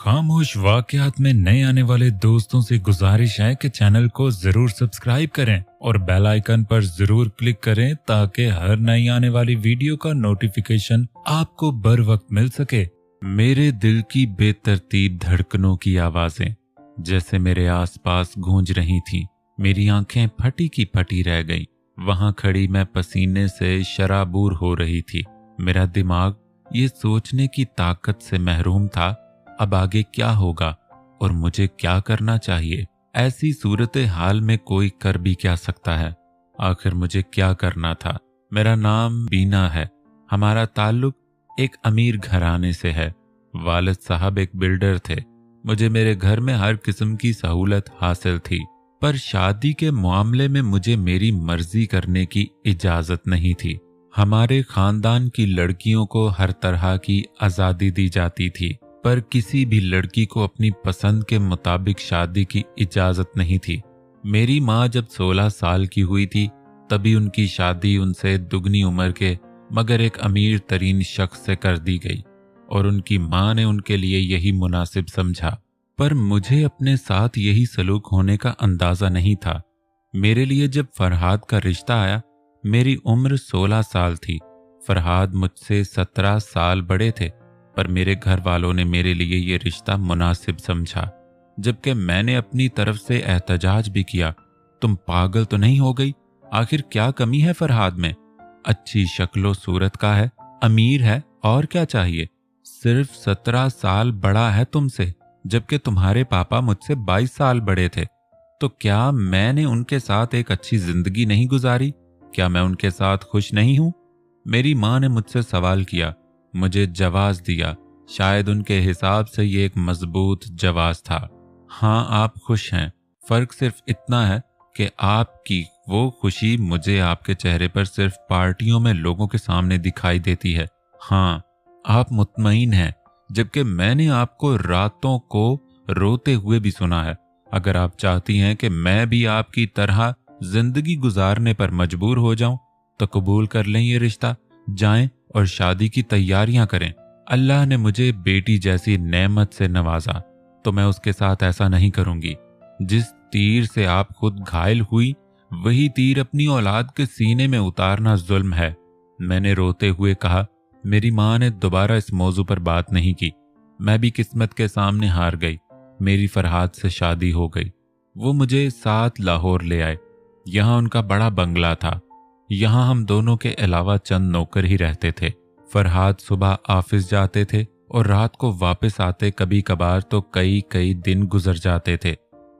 खामोश वाकयात में नए आने वाले दोस्तों से गुजारिश है कि चैनल को जरूर सब्सक्राइब करें और बेल आइकन पर जरूर क्लिक करें ताकि हर नई आने वाली वीडियो का नोटिफिकेशन आपको बर वक्त मिल सके। मेरे दिल की बेतरतीब धड़कनों की आवाजें जैसे मेरे आसपास गूंज रही थीं। मेरी आंखें फटी की फटी रह गईं। वहां खड़ी मैं पसीने से शराबूर हो रही थी। मेरा दिमाग ये सोचने की ताकत से महरूम था अब आगे क्या होगा और मुझे क्या करना चाहिए। ऐसी सूरत हाल में कोई कर भी क्या सकता है। आखिर मुझे क्या करना था। मेरा नाम बीना है। हमारा ताल्लुक एक अमीर घराने से है। वालिद साहब एक बिल्डर थे। मुझे मेरे घर में हर किस्म की सहूलत हासिल थी, पर शादी के मामले में मुझे मेरी मर्जी करने की इजाजत नहीं थी। हमारे खानदान की लड़कियों को हर तरह की आज़ादी दी जाती थी, पर किसी भी लड़की को अपनी पसंद के मुताबिक शादी की इजाजत नहीं थी। मेरी माँ जब 16 साल की हुई थी तभी उनकी शादी उनसे दुगनी उम्र के मगर एक अमीर तरीन शख्स से कर दी गई और उनकी माँ ने उनके लिए यही मुनासिब समझा। पर मुझे अपने साथ यही सलूक होने का अंदाजा नहीं था। मेरे लिए जब फरहाद का रिश्ता आया, मेरी उम्र 16 साल थी। फरहाद मुझसे 17 साल बड़े थे, पर मेरे घर वालों ने मेरे लिए ये रिश्ता मुनासिब समझा, जबकि मैंने अपनी तरफ से एहतजाज भी किया। तुम पागल तो नहीं हो गई? आखिर क्या कमी है फरहाद में? अच्छी शक्लो सूरत का है, अमीर है, और क्या चाहिए? सिर्फ 17 साल बड़ा है तुमसे, जबकि तुम्हारे पापा मुझसे 22 साल बड़े थे। तो क्या मैंने उनके साथ एक अच्छी जिंदगी नहीं गुजारी? क्या मैं उनके साथ खुश नहीं हूं? मेरी माँ ने मुझसे सवाल किया। मुझे जवाब दिया। शायद उनके हिसाब से ये एक मजबूत जवाब था। हाँ, आप खुश हैं। फर्क सिर्फ इतना है कि आपकी वो खुशी मुझे आपके चेहरे पर सिर्फ पार्टियों में लोगों के सामने दिखाई देती है। हाँ, आप मुतमईन हैं, जबकि मैंने आपको रातों को रोते हुए भी सुना है। अगर आप चाहती हैं कि मैं भी आपकी तरह जिंदगी गुजारने पर मजबूर हो जाऊं तो कबूल कर लें ये रिश्ता। जाएं और शादी की तैयारियां करें। अल्लाह ने मुझे बेटी जैसी नेमत से नवाजा, तो मैं उसके साथ ऐसा नहीं करूंगी। जिस तीर से आप खुद घायल हुई, वही तीर अपनी औलाद के सीने में उतारना जुल्म है। मैंने रोते हुए कहा। मेरी माँ ने दोबारा इस मौजू पर बात नहीं की। मैं भी किस्मत के सामने हार गई। मेरी फरहाद से शादी हो गई। वो मुझे साथ लाहौर ले आए। यहाँ उनका बड़ा बंगला था। यहाँ हम दोनों के अलावा चंद नौकर ही रहते थे। फरहाद सुबह ऑफिस जाते थे और रात को वापस आते। कभी कभार तो कई दिन गुजर जाते थे।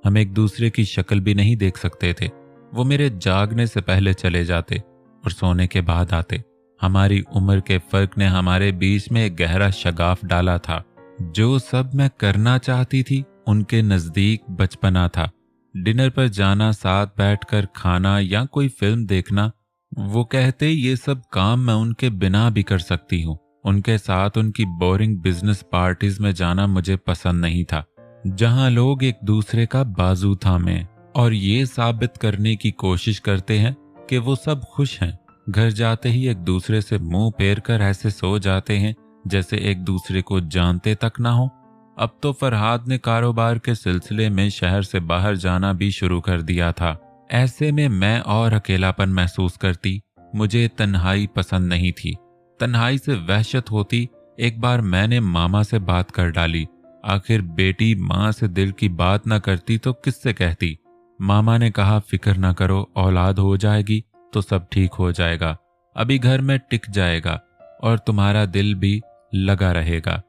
हम एक दूसरे की शक्ल भी नहीं देख सकते थे। वो मेरे जागने से पहले चले जाते और सोने के बाद आते। हमारी उम्र के फर्क ने हमारे बीच में एक गहरा शगाफ डाला था। जो सब मैं करना चाहती थी उनके नजदीक बचपना था। डिनर पर जाना, साथ बैठकर खाना या कोई फिल्म देखना। वो कहते ये सब काम मैं उनके बिना भी कर सकती हूँ। उनके साथ उनकी बोरिंग बिजनेस पार्टीज में जाना मुझे पसंद नहीं था, जहाँ लोग एक दूसरे का बाजू थामे और ये साबित करने की कोशिश करते हैं कि वो सब खुश हैं। घर जाते ही एक दूसरे से मुंह फेर कर ऐसे सो जाते हैं जैसे एक दूसरे को जानते तक ना हो। अब तो फरहाद ने कारोबार के सिलसिले में शहर से बाहर जाना भी शुरू कर दिया था। ऐसे में मैं और अकेलापन महसूस करती। मुझे तन्हाई पसंद नहीं थी। तन्हाई से वहशत होती। एक बार मैंने मामा से बात कर डाली। आखिर बेटी माँ से दिल की बात ना करती तो किससे कहती। मामा ने कहा, फिक्र ना करो, औलाद हो जाएगी तो सब ठीक हो जाएगा। अभी घर में टिक जाएगा और तुम्हारा दिल भी लगा रहेगा।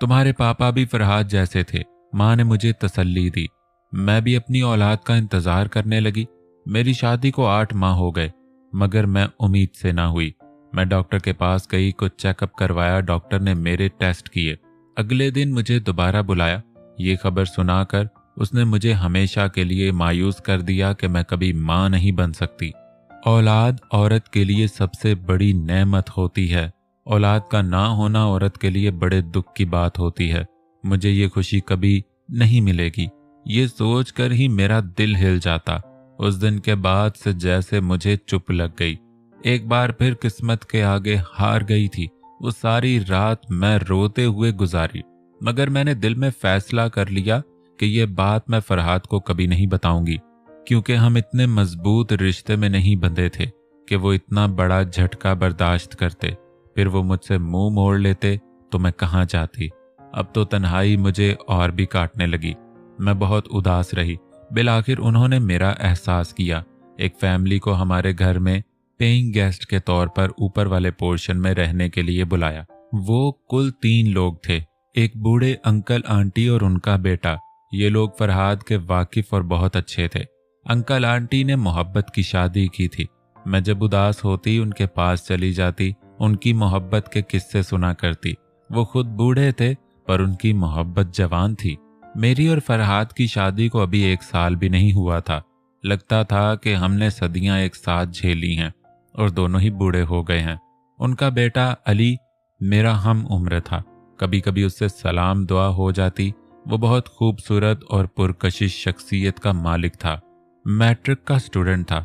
तुम्हारे पापा भी फरहाद जैसे थे। माँ ने मुझे तसल्ली दी। मैं भी अपनी औलाद का इंतजार करने लगी। मेरी शादी को 8 माह हो गए, मगर मैं उम्मीद से ना हुई। मैं डॉक्टर के पास गई, कुछ चेकअप करवाया। डॉक्टर ने मेरे टेस्ट किए। अगले दिन मुझे दोबारा बुलाया। ये खबर सुनाकर उसने मुझे हमेशा के लिए मायूस कर दिया कि मैं कभी माँ नहीं बन सकती। औलाद औरत के लिए सबसे बड़ी नेमत होती है। औलाद का ना होना औरत के लिए बड़े दुख की बात होती है। मुझे ये खुशी कभी नहीं मिलेगी, ये सोचकर ही मेरा दिल हिल जाता। उस दिन के बाद से जैसे मुझे चुप लग गई। एक बार फिर किस्मत के आगे हार गई थी। वो सारी रात मैं रोते हुए गुजारी। मगर मैंने दिल में फैसला कर लिया कि ये बात मैं फरहाद को कभी नहीं बताऊंगी, क्योंकि हम इतने मजबूत रिश्ते में नहीं बंधे थे कि वो इतना बड़ा झटका बर्दाश्त करते। फिर वो मुझसे मुंह मोड़ लेते तो मैं कहाँ जाती। अब तो तन्हाई मुझे और भी काटने लगी। मैं बहुत उदास रही। बिलाखिर उन्होंने मेरा एहसास किया। एक फैमिली को हमारे घर में पेइंग गेस्ट के तौर पर ऊपर वाले पोर्शन में रहने के लिए बुलाया। वो कुल 3 लोग थे, एक बूढ़े अंकल आंटी और उनका बेटा। ये लोग फरहाद के वाकिफ और बहुत अच्छे थे। अंकल आंटी ने मोहब्बत की शादी की थी। मैं जब उदास होती उनके पास चली जाती, उनकी मोहब्बत के किस्से सुना करती। वो खुद बूढ़े थे पर उनकी मोहब्बत जवान थी। मेरी और फरहाद की शादी को अभी 1 साल भी नहीं हुआ था। लगता था कि हमने सदियां एक साथ झेली हैं और दोनों ही बूढ़े हो गए हैं। उनका बेटा अली मेरा हम उम्र था। कभी कभी उससे सलाम दुआ हो जाती। वो बहुत खूबसूरत और पुरकशिश शख्सियत का मालिक था। मैट्रिक का स्टूडेंट था।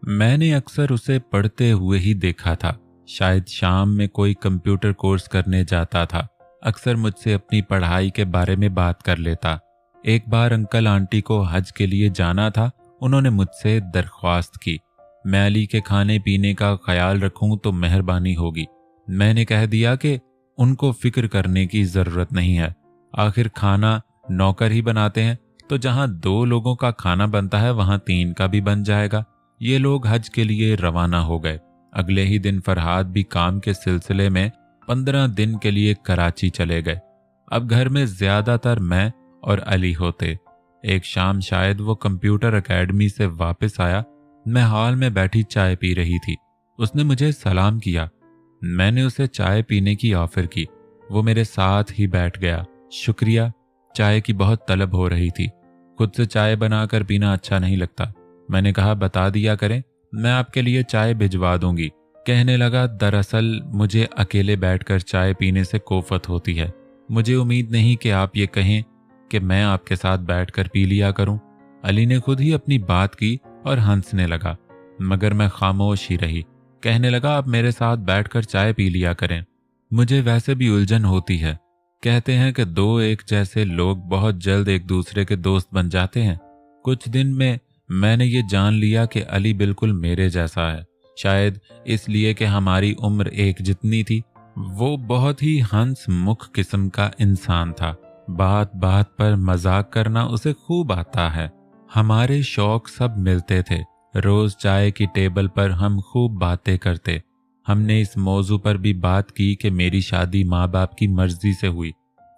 मैंने अक्सर उसे पढ़ते हुए ही देखा था। शायद शाम में कोई कंप्यूटर कोर्स करने जाता था। अक्सर मुझसे अपनी पढ़ाई के बारे में बात कर लेता। एक बार अंकल आंटी को हज के लिए जाना था। उन्होंने मुझसे दरख्वास्त की, मैं अली के खाने पीने का ख्याल रखूं तो मेहरबानी होगी। मैंने कह दिया कि उनको फिक्र करने की जरूरत नहीं है, आखिर खाना नौकर ही बनाते हैं, तो जहां 2 लोगों का खाना बनता है वहां 3 का भी बन जाएगा। ये लोग हज के लिए रवाना हो गए। अगले ही दिन फरहाद भी काम के सिलसिले में 15 दिन के लिए कराची चले गए। अब घर में ज्यादातर मैं और अली होते। एक शाम शायद वो कंप्यूटर एकेडमी से वापस आया। मैं हॉल में बैठी चाय पी रही थी। उसने मुझे सलाम किया। मैंने उसे चाय पीने की ऑफर की। वो मेरे साथ ही बैठ गया। शुक्रिया। चाय की बहुत तलब हो रही थी। खुद से चाय बनाकर पीना अच्छा नहीं लगता। मैंने कहा, बता दिया करें, मैं आपके लिए चाय भिजवा दूंगी। कहने लगा, दरअसल मुझे अकेले बैठकर चाय पीने से कोफत होती है। मुझे उम्मीद नहीं कि आप ये कहें कि मैं आपके साथ बैठकर पी लिया करूं। अली ने खुद ही अपनी बात की और हंसने लगा, मगर मैं खामोश ही रही। कहने लगा, आप मेरे साथ बैठकर चाय पी लिया करें। मुझे वैसे भी उलझन होती है। कहते हैं कि 2 एक जैसे लोग बहुत जल्द एक दूसरे के दोस्त बन जाते हैं। कुछ दिन में मैंने ये जान लिया कि अली बिल्कुल मेरे जैसा है। शायद इसलिए कि हमारी उम्र एक जितनी थी। वो बहुत ही हंसमुख किस्म का इंसान था। बात बात पर मजाक करना उसे खूब आता है। हमारे शौक सब मिलते थे। रोज चाय की टेबल पर हम खूब बातें करते। हमने इस मौजू पर भी बात की कि मेरी शादी माँ बाप की मर्जी से हुई।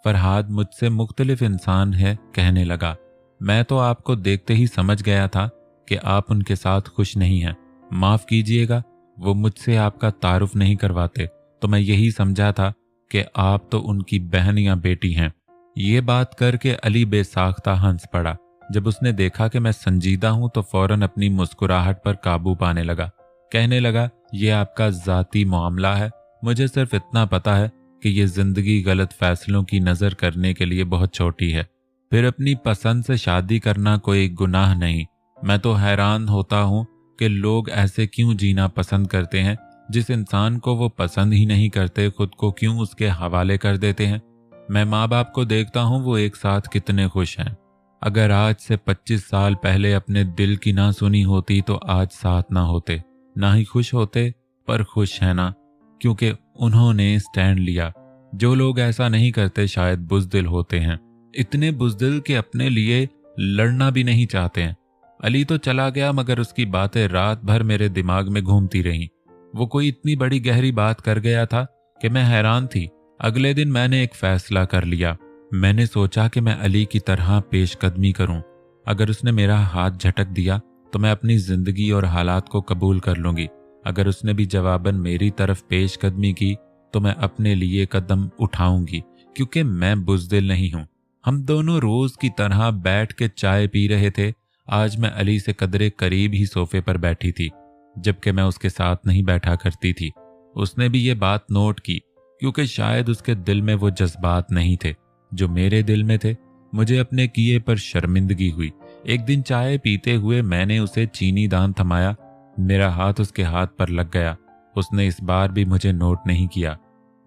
फरहाद मुझसे मुख्तलिफ इंसान है, कहने लगा। मैं तो आपको देखते ही समझ गया था कि आप उनके साथ खुश नहीं हैं। माफ कीजिएगा, वो मुझसे आपका तारुफ नहीं करवाते, तो मैं यही समझा था कि आप तो उनकी बहन या बेटी हैं। ये बात करके अली बेसाख्ता हंस पड़ा। जब उसने देखा कि मैं संजीदा हूं तो फौरन अपनी मुस्कुराहट पर काबू पाने लगा। कहने लगा, ये आपका जाती मामला है। मुझे सिर्फ इतना पता है कि ये जिंदगी गलत फैसलों की नजर करने के लिए बहुत छोटी है। फिर अपनी पसंद से शादी करना कोई गुनाह नहीं। मैं तो हैरान होता हूँ कि लोग ऐसे क्यों जीना पसंद करते हैं। जिस इंसान को वो पसंद ही नहीं करते, खुद को क्यों उसके हवाले कर देते हैं। मैं माँ बाप को देखता हूँ, वो एक साथ कितने खुश हैं। अगर आज से 25 साल पहले अपने दिल की ना सुनी होती तो आज साथ ना होते, ना ही खुश होते, पर खुश है ना, क्योंकि उन्होंने स्टैंड लिया। जो लोग ऐसा नहीं करते शायद बुज़दिल होते हैं, इतने बुज़दिल कि अपने लिए लड़ना भी नहीं चाहते हैं। अली तो चला गया, मगर उसकी बातें रात भर मेरे दिमाग में घूमती रहीं। वो कोई इतनी बड़ी गहरी बात कर गया था कि मैं हैरान थी। अगले दिन मैंने एक फैसला कर लिया। मैंने सोचा कि मैं अली की तरह पेशकदमी करूं। अगर उसने मेरा हाथ झटक दिया तो मैं अपनी जिंदगी और हालात को कबूल कर लूंगी। अगर उसने भी जवाबन मेरी तरफ पेशकदमी की तो मैं अपने लिए कदम उठाऊंगी, क्योंकि मैं बुज़दिल नहीं हूं। हम दोनों रोज की तरह बैठ के चाय पी रहे थे। आज मैं अली से कदरे करीब ही सोफे पर बैठी थी, जबकि मैं उसके साथ नहीं बैठा करती थी। उसने भी ये बात नोट की, क्योंकि शायद उसके दिल में वो जज्बात नहीं थे जो मेरे दिल में थे। मुझे अपने किए पर शर्मिंदगी हुई। एक दिन चाय पीते हुए मैंने उसे चीनी दान थमाया। मेरा हाथ उसके हाथ पर लग गया। उसने इस बार भी मुझे नोट नहीं किया।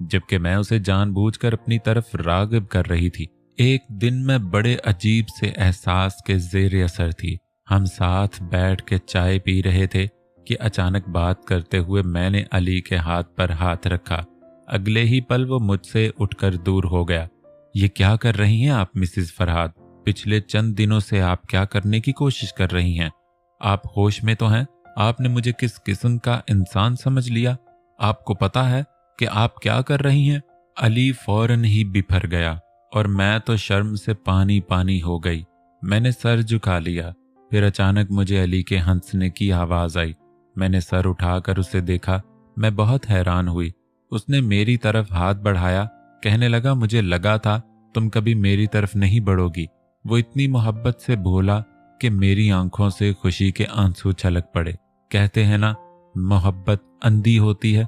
जबकि मैं उसे जानबूझकर अपनी तरफ राग़िब कर रही थी। एक दिन मैं बड़े अजीब से एहसास के ज़ेर असर थी। हम साथ बैठ के चाय पी रहे थे कि अचानक बात करते हुए मैंने अली के हाथ पर हाथ रखा। अगले ही पल वो मुझसे उठकर दूर हो गया। ये क्या कर रही हैं आप मिसेस फरहाद? पिछले चंद दिनों से आप क्या करने की कोशिश कर रही हैं? आप होश में तो हैं? आपने मुझे किस किस्म का इंसान समझ लिया? आपको पता है कि आप क्या कर रही हैं? अली फौरन ही बिफर गया और मैं तो शर्म से पानी पानी हो गई। मैंने सर झुका लिया। फिर अचानक मुझे अली के हंसने की आवाज़ आई। मैंने सर उठाकर उसे देखा। मैं बहुत हैरान हुई। उसने मेरी तरफ हाथ बढ़ाया, कहने लगा, मुझे लगा था तुम कभी मेरी तरफ नहीं बढ़ोगी। वो इतनी मोहब्बत से बोला कि मेरी आंखों से खुशी के आंसू छलक पड़े। कहते हैं ना, मोहब्बत अंधी होती है,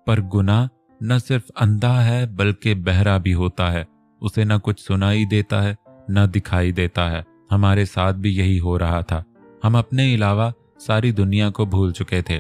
पर गुनाह न सिर्फ अंधा है बल्कि बहरा भी होता है। उसे न कुछ सुनाई देता है न दिखाई देता है। हमारे साथ भी यही हो रहा था। हम अपने अलावा सारी दुनिया को भूल चुके थे।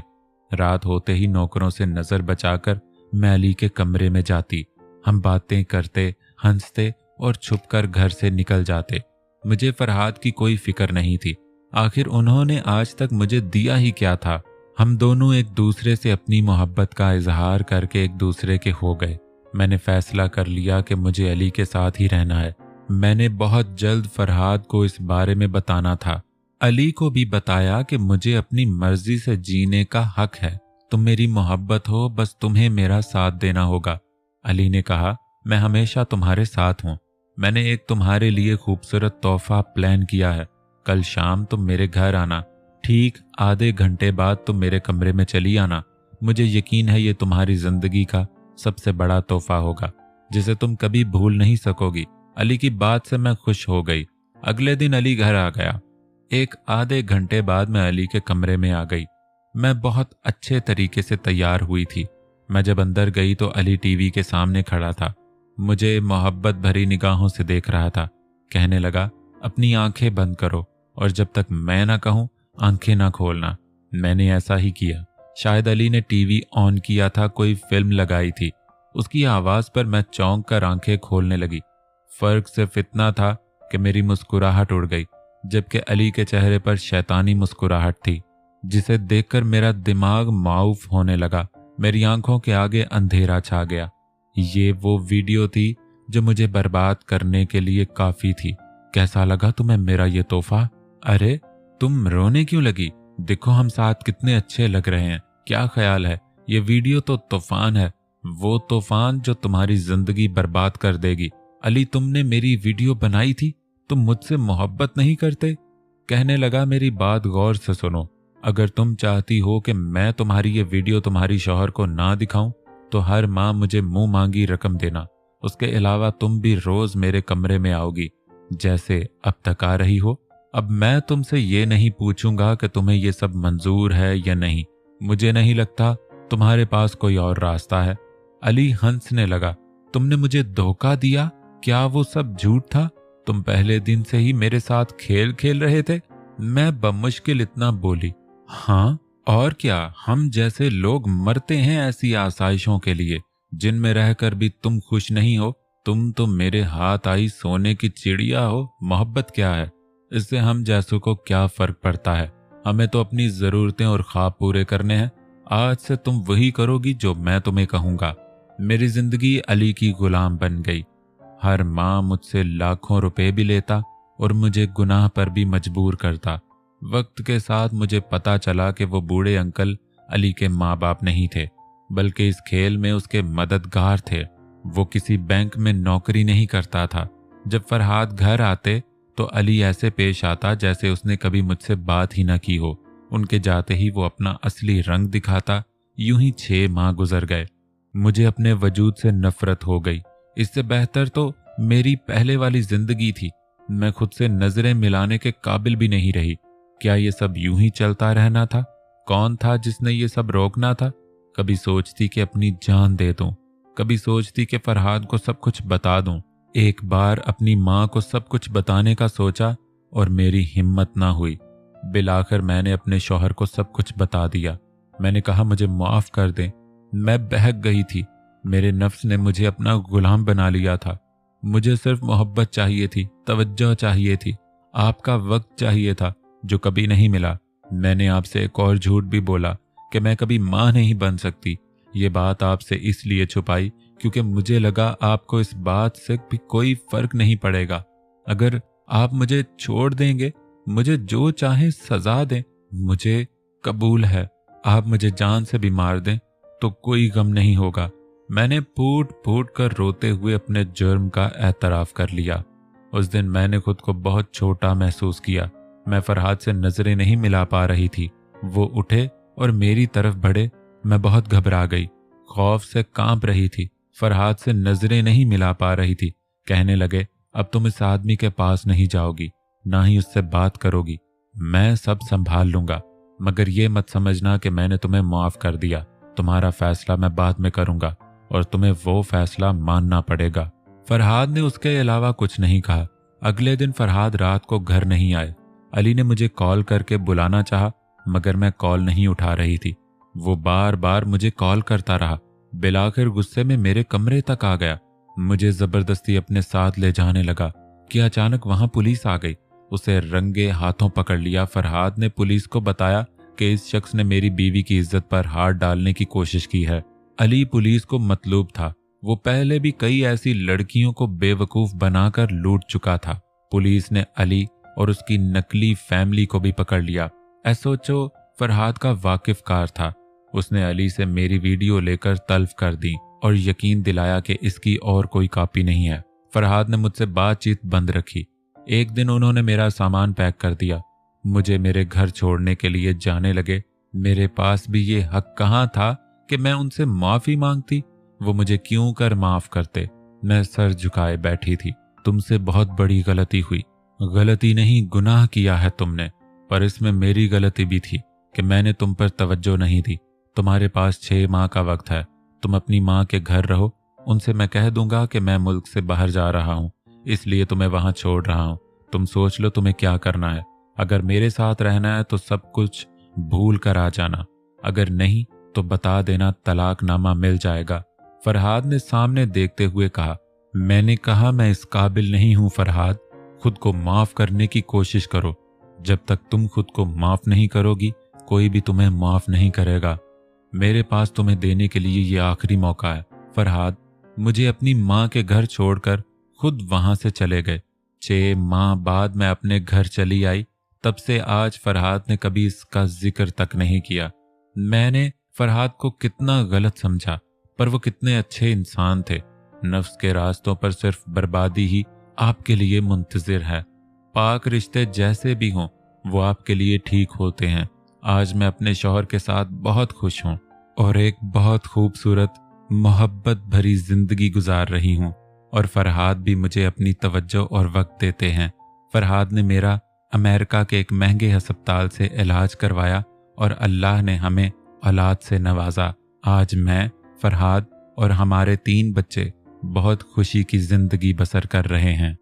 रात होते ही नौकरों से नजर बचाकर मैं अली के कमरे में जाती। हम बातें करते, हंसते और छुपकर घर से निकल जाते। मुझे फरहाद की कोई फिक्र नहीं थी। आखिर उन्होंने आज तक मुझे दिया ही क्या था? हम दोनों एक दूसरे से अपनी मोहब्बत का इजहार करके एक दूसरे के हो गए। मैंने फैसला कर लिया कि मुझे अली के साथ ही रहना है। मैंने बहुत जल्द फरहाद को इस बारे में बताना था। अली को भी बताया कि मुझे अपनी मर्जी से जीने का हक है। तुम मेरी मोहब्बत हो, बस तुम्हें मेरा साथ देना होगा। अली ने कहा, मैं हमेशा तुम्हारे साथ हूँ। मैंने एक तुम्हारे लिए खूबसूरत तोहफा प्लान किया है। कल शाम तुम मेरे घर आना। ठीक आधे घंटे बाद तुम मेरे कमरे में चली आना। मुझे यकीन है ये तुम्हारी जिंदगी का सबसे बड़ा तोहफा होगा, जिसे तुम कभी भूल नहीं सकोगी। अली की बात से मैं खुश हो गई। अगले दिन अली घर आ गया। एक आधे घंटे बाद मैं अली के कमरे में आ गई। मैं बहुत अच्छे तरीके से तैयार हुई थी। मैं जब अंदर गई तो अली टीवी के सामने खड़ा था। मुझे मोहब्बत भरी निगाहों से देख रहा था। कहने लगा, अपनी आंखें बंद करो और जब तक मैं ना कहूं आंखें ना खोलना। मैंने ऐसा ही किया। शायद अली ने टीवी ऑन किया था, कोई फिल्म लगाई थी। उसकी आवाज पर मैं चौंक कर आंखें खोलने लगी। फर्क सिर्फ इतना था कि मेरी मुस्कुराहट उड़ गई, जबकि अली के चेहरे पर शैतानी मुस्कुराहट थी, जिसे देखकर मेरा दिमाग माऊफ होने लगा। मेरी आंखों के आगे अंधेरा छा गया। ये वो वीडियो थी जो मुझे बर्बाद करने के लिए काफी थी। कैसा लगा तुम्हें मेरा ये तोहफा? अरे तुम रोने क्यों लगी? देखो हम साथ कितने अच्छे लग रहे हैं। क्या ख्याल है? ये वीडियो तो तूफान है, वो तूफान जो तुम्हारी जिंदगी बर्बाद कर देगी। अली, तुमने मेरी वीडियो बनाई थी, तुम मुझसे मोहब्बत नहीं करते? कहने लगा, मेरी बात गौर से सुनो। अगर तुम चाहती हो कि मैं तुम्हारी ये वीडियो तुम्हारी शौहर को ना दिखाऊं, तो हर माह मुझे मुंह मांगी रकम देना। उसके अलावा तुम भी रोज मेरे कमरे में आओगी, जैसे अब तक आ रही हो। अब मैं तुमसे ये नहीं पूछूंगा कि तुम्हें ये सब मंजूर है या नहीं। मुझे नहीं लगता तुम्हारे पास कोई और रास्ता है। अली हंसने लगा। तुमने मुझे धोखा दिया? क्या वो सब झूठ था? तुम पहले दिन से ही मेरे साथ खेल खेल रहे थे? मैं बमुश्किल इतना बोली, हाँ और क्या। हम जैसे लोग मरते हैं ऐसी आसाइशों के लिए, जिनमें रहकर भी तुम खुश नहीं हो। तुम तो मेरे हाथ आई सोने की चिड़िया हो। मोहब्बत क्या है? इससे हम जैसों को क्या फर्क पड़ता है? हमें तो अपनी जरूरतें और ख्वाब पूरे करने हैं। आज से तुम वही करोगी जो मैं तुम्हें कहूंगा। मेरी जिंदगी अली की गुलाम बन गई। हर माह मुझसे लाखों रुपए भी लेता और मुझे गुनाह पर भी मजबूर करता। वक्त के साथ मुझे पता चला कि वो बूढ़े अंकल अली के माँ बाप नहीं थे, बल्कि इस खेल में उसके मददगार थे। वो किसी बैंक में नौकरी नहीं करता था। जब फरहाद घर आते तो अली ऐसे पेश आता जैसे उसने कभी मुझसे बात ही न की हो। उनके जाते ही वो अपना असली रंग दिखाता। यूं ही 6 माह गुजर गए। मुझे अपने वजूद से नफरत हो गई। इससे बेहतर तो मेरी पहले वाली जिंदगी थी। मैं खुद से नजरें मिलाने के काबिल भी नहीं रही। क्या ये सब यूं ही चलता रहना था? कौन था जिसने ये सब रोकना था? कभी सोचती कि अपनी जान दे दूं, कभी सोचती कि फरहाद को सब कुछ बता दूं। एक बार अपनी माँ को सब कुछ बताने का सोचा और मेरी हिम्मत ना हुई। बिलाखिर मैंने अपने शौहर को सब कुछ बता दिया। मैंने कहा, मुझे माफ कर दें, मैं बहक गई थी। मेरे नफ्स ने मुझे अपना गुलाम बना लिया था। मुझे सिर्फ मोहब्बत चाहिए थी, तवज्जो चाहिए थी, आपका वक्त चाहिए था, जो कभी नहीं मिला। मैंने आपसे एक और झूठ भी बोला कि मैं कभी माँ नहीं बन सकती। ये बात आपसे इसलिए छुपाई क्योंकि मुझे लगा आपको इस बात से भी कोई फर्क नहीं पड़ेगा। अगर आप मुझे छोड़ देंगे, मुझे जो चाहे सजा दें, मुझे कबूल है। आप मुझे जान से भी मार दें तो कोई गम नहीं होगा। मैंने फूट फूट कर रोते हुए अपने जुर्म का एतराफ़ कर लिया। उस दिन मैंने खुद को बहुत छोटा महसूस किया। मैं फरहाद से नजरें नहीं मिला पा रही थी। वो उठे और मेरी तरफ बढ़े। मैं बहुत घबरा गई, खौफ से कांप रही थी। फरहाद से नजरें नहीं मिला पा रही थी। कहने लगे, अब तुम इस आदमी के पास नहीं जाओगी, ना ही उससे बात करोगी। मैं सब संभाल लूंगा, मगर ये मत समझना कि मैंने तुम्हें माफ कर दिया। तुम्हारा फैसला मैं बाद में करूंगा और तुम्हें वो फैसला मानना पड़ेगा। फरहाद ने उसके अलावा कुछ नहीं कहा। अगले दिन फरहाद रात को घर नहीं आए। अली ने मुझे कॉल करके बुलाना चाहा, मगर मैं कॉल नहीं उठा रही थी। वो बार बार मुझे कॉल करता रहा। बिलाखिर गुस्से में मेरे कमरे तक आ गया। मुझे जबरदस्ती अपने साथ ले जाने लगा कि अचानक वहां पुलिस आ गई। उसे रंगे हाथों पकड़ लिया। फरहाद ने पुलिस को बताया कि इस शख्स ने मेरी बीवी की इज्जत पर हाथ डालने की कोशिश की है। अली पुलिस को मतलूब था। वो पहले भी कई ऐसी लड़कियों को बेवकूफ बनाकर लूट चुका था। पुलिस ने अली और उसकी नकली फैमिली को भी पकड़ लिया। एसओचओ फरहाद का वाकिफकार था। उसने अली से मेरी वीडियो लेकर तल्फ कर दी और यकीन दिलाया कि इसकी और कोई कॉपी नहीं है। फरहाद ने मुझसे बातचीत बंद रखी। एक दिन उन्होंने मेरा सामान पैक कर दिया। मुझे मेरे घर छोड़ने के लिए जाने लगे। मेरे पास भी ये हक कहाँ था कि मैं उनसे माफी मांगती। वो मुझे क्यों कर माफ करते। मैं सर झुकाए बैठी थी। तुमसे बहुत बड़ी गलती हुई। गलती नहीं, गुनाह किया है तुमने, पर इसमें मेरी गलती भी थी कि मैंने तुम पर तवज्जो नहीं दी। तुम्हारे पास 6 माह का वक्त है। तुम अपनी माँ के घर रहो। उनसे मैं कह दूंगा कि मैं मुल्क से बाहर जा रहा हूँ, इसलिए तुम्हें वहां छोड़ रहा हूँ। तुम सोच लो तुम्हें क्या करना है। अगर मेरे साथ रहना है तो सब कुछ भूल कर आ जाना, अगर नहीं तो बता देना, तलाकनामा मिल जाएगा। फरहाद ने सामने देखते हुए कहा। मैंने कहा, मैं इस काबिल नहीं हूं फरहाद। खुद को माफ करने की कोशिश करो। जब तक तुम खुद को माफ नहीं करोगी, कोई भी तुम्हें माफ नहीं करेगा। मेरे पास तुम्हें देने के लिए ये आखिरी मौका है। फरहाद मुझे अपनी माँ के घर छोड़कर खुद वहां से चले गए। 6 माह बाद मैं अपने घर चली आई। तब से आज फरहाद ने कभी इसका जिक्र तक नहीं किया। मैंने फरहाद को कितना गलत समझा, पर वो कितने अच्छे इंसान थे। नफ्स के रास्तों पर सिर्फ बर्बादी ही आपके लिए मुंतजिर है। पाक रिश्ते जैसे भी हों, वो आपके लिए ठीक होते हैं। आज मैं अपने शौहर के साथ बहुत खुश हूँ और एक बहुत खूबसूरत मोहब्बत भरी जिंदगी गुजार रही हूँ। और फरहाद भी मुझे अपनी तवज्जो और वक्त देते हैं। फरहाद ने मेरा अमेरिका के एक महंगे अस्पताल से इलाज करवाया और अल्लाह ने हमें औलाद से नवाजा। आज मैं, फरहाद और हमारे 3 बच्चे बहुत खुशी की जिंदगी बसर कर रहे हैं।